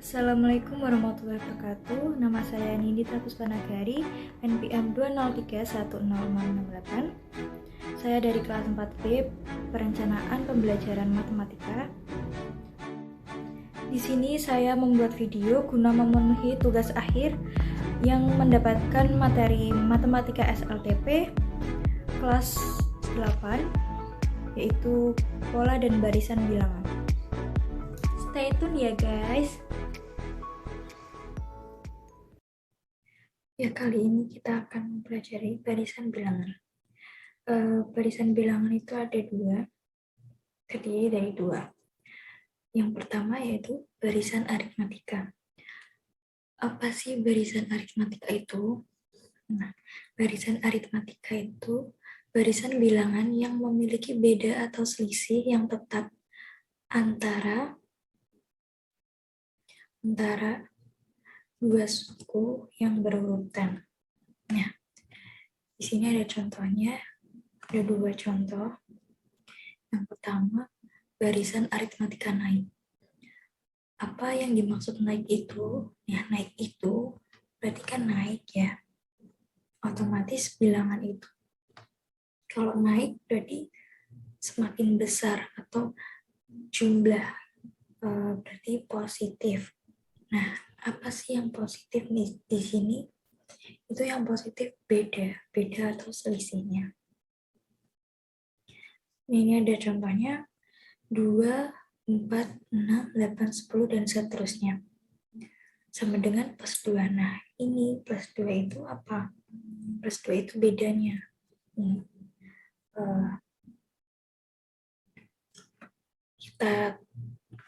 Assalamualaikum warahmatullahi wabarakatuh. Nama saya Nindita Puspanagari, NPM 2031068. Saya dari kelas 4B, Perencanaan Pembelajaran Matematika. Di sini saya membuat video guna memenuhi tugas akhir yang mendapatkan materi Matematika SLTP kelas 8, yaitu pola dan barisan bilangan. Stay tune ya guys. Ya, kali ini kita akan mempelajari barisan bilangan. Barisan bilangan itu ada dua, terdiri dari dua. Yang pertama yaitu barisan aritmatika. Apa sih barisan aritmatika itu? Nah, barisan aritmatika itu barisan bilangan yang memiliki beda atau selisih yang tetap antara dua suku yang berurutan. Nah, di sini ada contohnya, ada dua contoh. Yang pertama, barisan aritmatika naik. Apa yang dimaksud naik itu? Ya, naik itu berarti kan naik ya. Otomatis bilangan itu kalau naik berarti semakin besar atau jumlah, berarti positif. Nah, apa sih yang positif nih di sini? Itu yang positif beda atau selisihnya. Ini ada contohnya 2, 4, 6, 8, 10, dan seterusnya. Sama dengan plus 2. Nah, ini plus 2 itu apa? Plus 2 itu bedanya.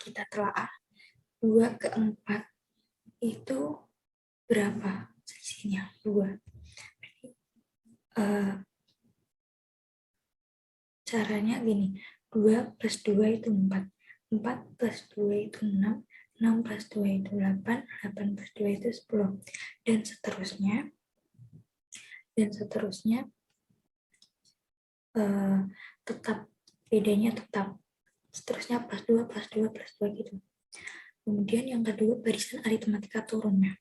Kita telaah 2 ke 4 itu berapa selisihnya? 2. Caranya gini, 2 plus 2 itu 4. 4 plus 2 itu 6. 6 plus 2 itu 8. 8 plus 2 itu 10. Dan seterusnya. Tetap, bedanya tetap. Seterusnya plus 2, plus 2, plus 2 gitu. Kemudian yang kedua, barisan aritmatika turun. Nah,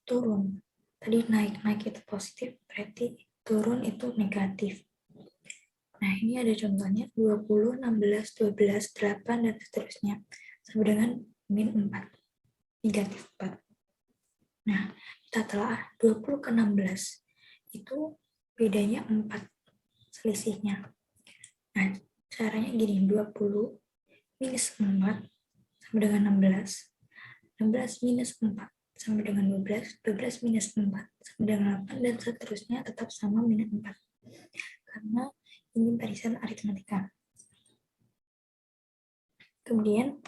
turun. Tadi naik itu positif, berarti turun itu negatif. Nah, ini ada contohnya 20, 16, 12, 8, dan seterusnya. Sama dengan min 4, negatif 4. Nah, kita telah 20 ke 16. Itu bedanya 4 selisihnya. Nah, caranya gini, 20 minus 4 sama dengan 16. 16 minus 4 sama dengan 12. 12 minus 4 sama dengan 8, dan seterusnya tetap sama minus 4. Karena ini barisan aritmatika. Kemudian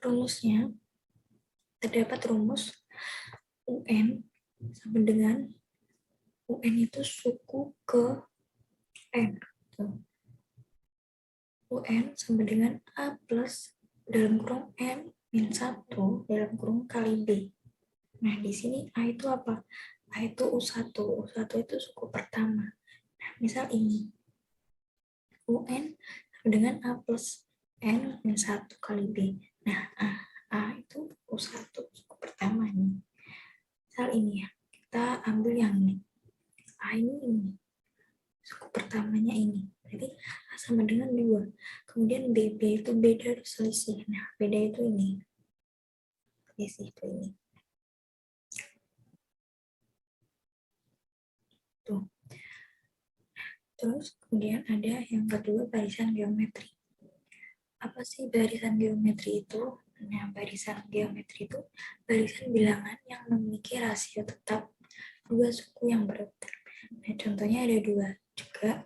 rumusnya, terdapat rumus UN sama dengan UN itu suku ke N. UN sama dengan A plus dalam kurung M min 1 dalam kurung kali B. Nah, di sini A itu apa? A itu U1. U1 itu suku pertama. Nah, misal ini. UN sama dengan A plus N min 1 kali B. Nah, A itu U1 suku pertama nih. Misal ini ya. Kita ambil yang ini. A ini. Suku pertamanya ini. Berarti A sama dengan 2. Kemudian B itu beda selisih. Nah, beda itu ini. Selisih itu ini. Tuh. Terus kemudian ada yang kedua, barisan geometri. Apa sih barisan geometri itu? Nah, barisan geometri itu barisan bilangan yang memiliki rasio tetap dua suku yang berurutan. Nah, contohnya ada dua juga.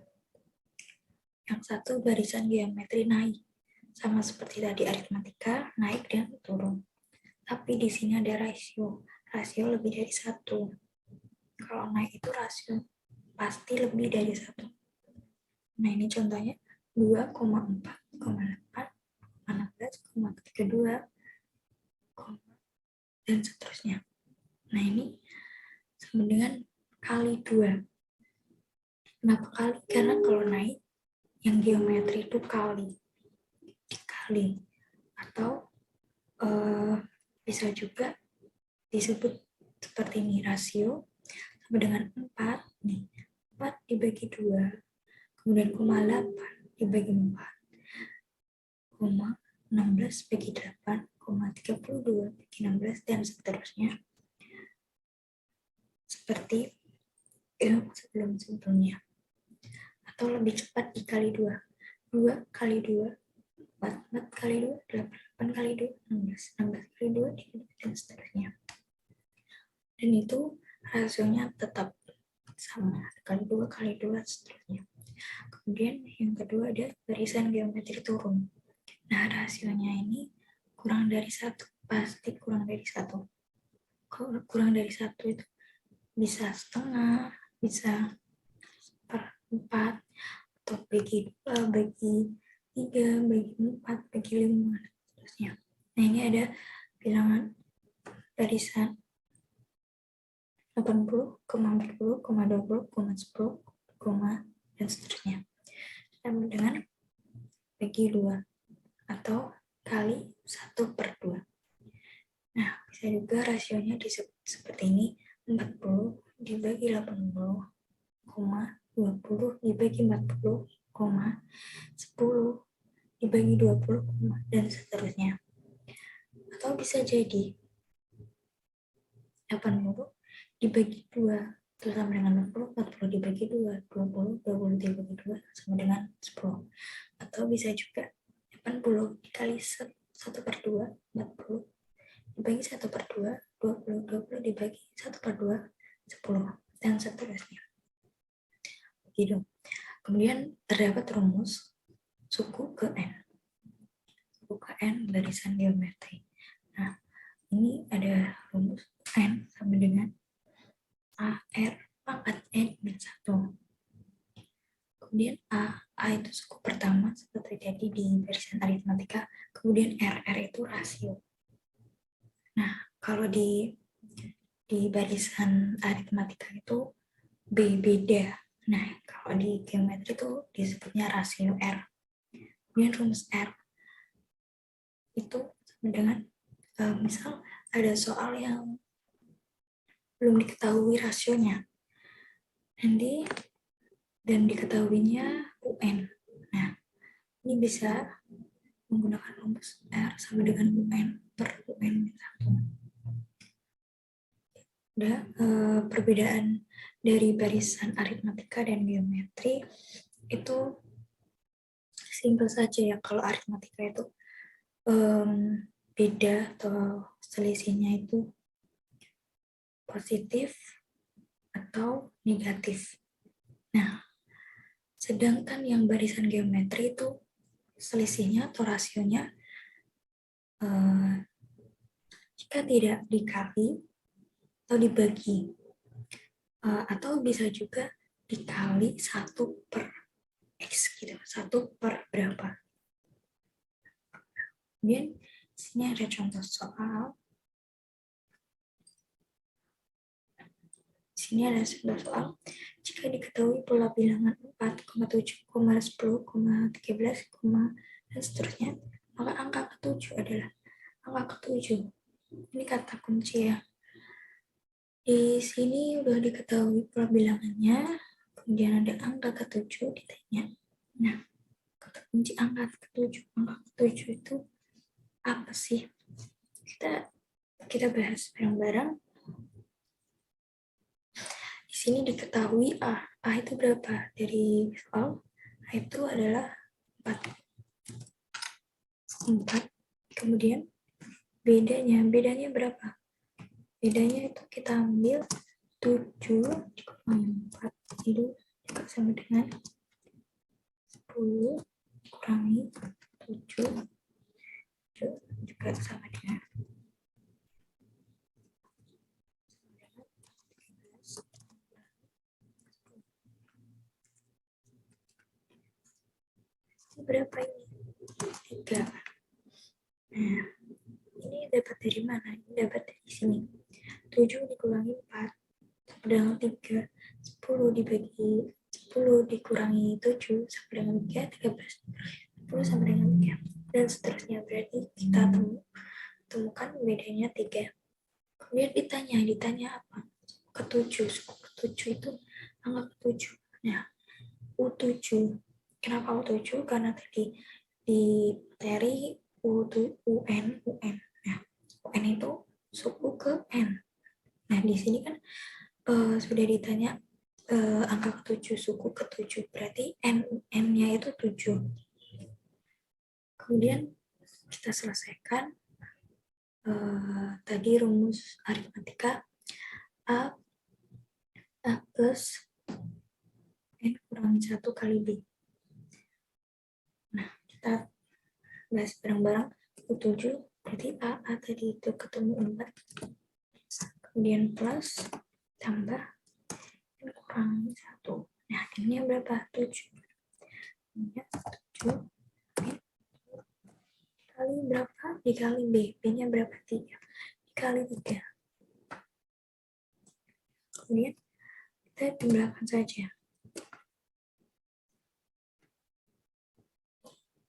Yang satu barisan geometri naik, sama seperti tadi aritmatika, naik dan turun. Tapi di sini ada rasio lebih dari 1. Kalau naik itu rasio pasti lebih dari 1. Nah, ini contohnya 2,4,8, 16,32, dan seterusnya. Nah, ini sama dengan kali 2. Kenapa kali? Karena kalau naik, yang geometri itu dikali. Atau bisa juga disebut seperti ini, rasio sama dengan 4 nih, 4 dibagi 2, kemudian 8 dibagi 4, 16 bagi 8, 32 bagi 16, dan seterusnya seperti sebelum-sebelumnya. Atau lebih cepat dikali 2, 2 kali 2 4, 4 kali 2 8, 8 kali 2 16, 16 kali 2 dan seterusnya. Dan itu rasionya tetap sama, kali 2 kali 2 seterusnya. Kemudian yang kedua ada barisan geometri turun. Nah, rasionya ini kurang dari 1, pasti kurang dari 1. Kalau kurang dari 1 itu bisa setengah, bisa per 4, atau bagi 2, bagi 3, bagi 4, bagi 5, dan seterusnya. Nah, ini ada bilangan barisan 80, 40, 20, 10, dan seterusnya. Sama dengan bagi 2 atau kali 1/2. Nah, bisa juga rasionya disebut seperti ini, 40 dibagi 80, 20 dibagi 40, 10 dibagi 20, dan seterusnya. Atau bisa jadi 80 dibagi 2 itu sama dengan 40, 40 dibagi 2, 20, 20 dibagi 2 sama dengan 10. Atau bisa juga 80 dikali 1/2, 40 dibagi 1/2, 20, 20 dibagi 1/2, 10, dan seterusnya. Begitu. Kemudian terdapat rumus suku ke N. Suku ke N barisan geometri. Nah, ini ada rumus N sama dengan AR pangkat N min 1. Kemudian A itu suku pertama seperti tadi di barisan aritmatika. Kemudian R itu rasio. Nah, kalau di barisan aritmatika itu B beda. Nah, kalau di geometri itu disebutnya rasio R. Kemudian rumus R itu sama dengan misal ada soal yang belum diketahui rasionya dan diketahuinya UN. Nah, ini bisa menggunakan rumus R sama dengan UN per UN min 1. Ada perbedaan dari barisan aritmatika dan geometri itu simpel saja ya. Kalau aritmatika itu beda atau selisihnya itu positif atau negatif. Nah, sedangkan yang barisan geometri itu selisihnya atau rasionya jika tidak dikali atau dibagi, atau bisa juga dikali 1/X gitu, 1 per berapa. Kemudian sini ada contoh soal. Sini ada contoh soal. Jika diketahui pola bilangan 4, 7, 10, 13, dan seterusnya, maka angka ke-7 adalah angka ke-7. Ini kata kunci ya. Di sini udah diketahui pola bilangannya, kemudian ada angka ke-7 ditanya. Nah, kata kunci angka ke-7. Angka ke-7 itu apa sih? Kita bahas bareng-bareng. Di sini diketahui A. A itu berapa? Dari soal, A itu adalah 4. Kemudian bedanya berapa? Bedanya itu kita ambil 7 dikurangi 4. Itu sama dengan 10 kurangi 7 juga sama dengan 10. Berapa ini? 3. Nah, ini dapat dari mana? Ini dapat dari sini. 7 dikurangi 4 sama dengan 3. 10 dibagi 10 dikurangi 7 sama dengan 3, 13. 10 sama dengan 3. Dan seterusnya, berarti kita temukan bedanya 3. Kemudian ditanya apa? Ketujuh, suku ketujuh itu angka ketujuh. Nah, U7. Kenapa U7? Karena tadi di materi UN. Nah, UN itu suku ke N. Nah, di sini kan sudah ditanya angka ketujuh, suku ketujuh. Berarti N-nya itu 7. Kemudian kita selesaikan tadi rumus aritmatika A plus N kurang 1 kali B. Nah, kita bahas bareng-bareng. U7 berarti A tadi itu ketemu 4. Kemudian plus tambah N kurang 1. Nah, ini berapa? 7. Ini 7 kali berapa? Dikali B. B-nya berapa? 3. Dikali 3. Kemudian kita jumlahkan saja.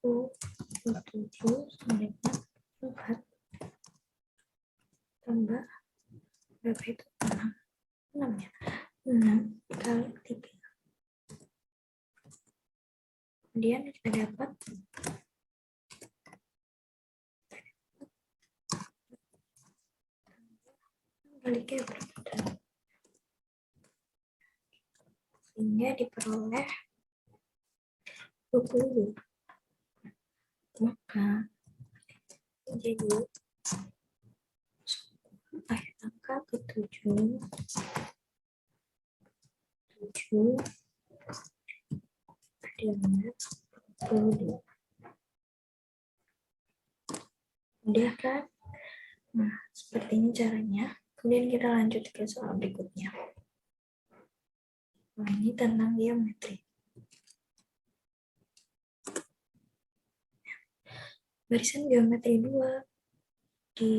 U7 sama dengan 4 tambah berapa itu? 6 ya? 6 kali 3. Kemudian kita dapat baliknya berapa? Sehingga diperoleh 20. Maka jadi angka ke-7 adalah 20. Udah kan? Nah, seperti ini caranya. Kemudian kita lanjut ke soal berikutnya. Nah, ini tentang geometri. Barisan geometri 2 di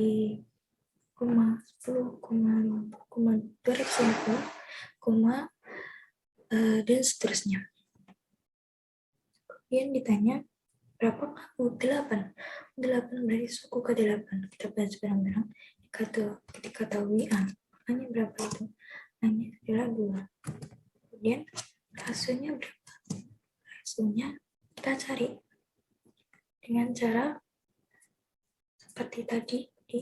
10, 250, dan seterusnya. Kemudian ditanya berapakah U8? U8 dari suku ke-8. Kita bahas bareng-bareng. Diketahui A. A-nya berapa itu? A-nya adalah 2. Kemudian rasionya berapa? Rasionya kita cari dengan cara seperti tadi di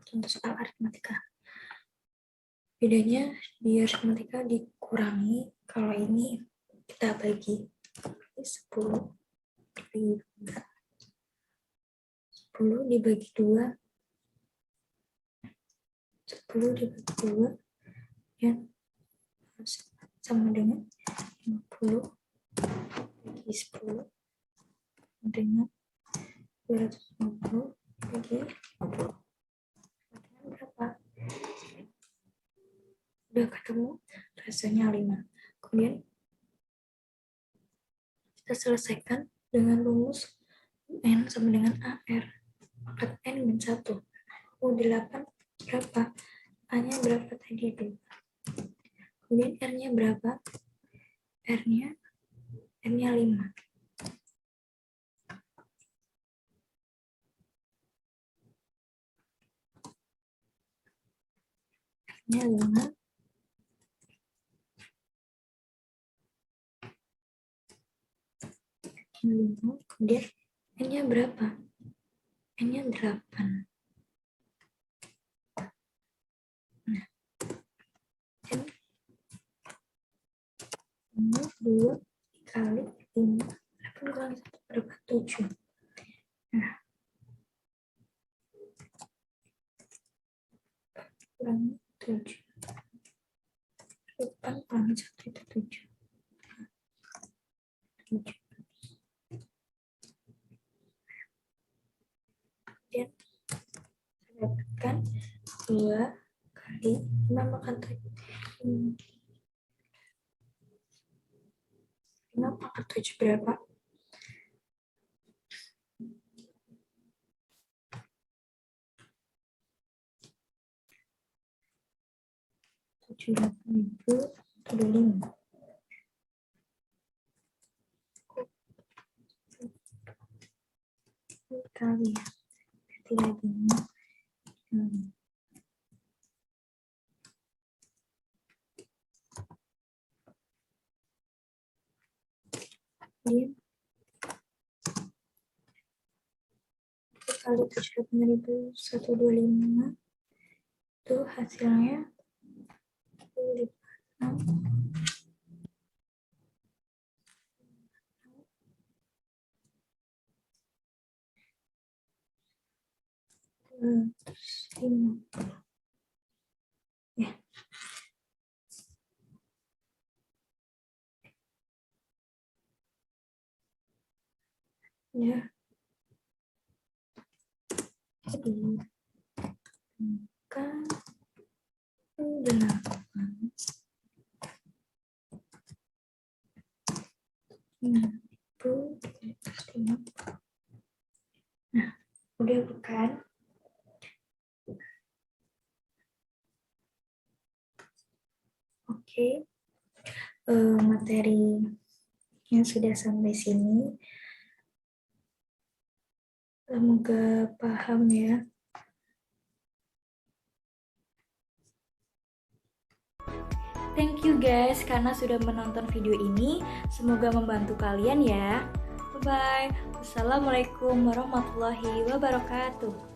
contoh soal aritmatika. Bedanya di aritmatika dikurangi, kalau ini kita bagi 10 dibagi 2 ya, sama dengan 50 bagi 10 dengan 250 bagi 50. Berapa? Udah ketemu rasanya 5. Kemudian kita selesaikan dengan rumus N sama dengan AR. Pangkat N min 1. U8 berapa? A-nya berapa tadi? 2. Kemudian R-nya berapa? R-nya 5. R-nya 5. Kemudian N-nya berapa? N-nya 8. Nah, N-nya 2 dikali 5. 8 kurang 1 berapa? 7. Nah, kurang 7. 8 kurang 1 itu 7. 7. Kemudian saya dapatkan 2 kali 5 makan 7. 5 pangkat 7 berapa? 78.075 kali berarti lagi kali 78.125 itu hasilnya 250 ya. Ya, jadi kan 8 nah, udah bukan? Oke, materi yang sudah sampai sini. Semoga paham ya. Thank you guys karena sudah menonton video ini. Semoga membantu kalian ya. Bye-bye. Wassalamualaikum warahmatullahi wabarakatuh.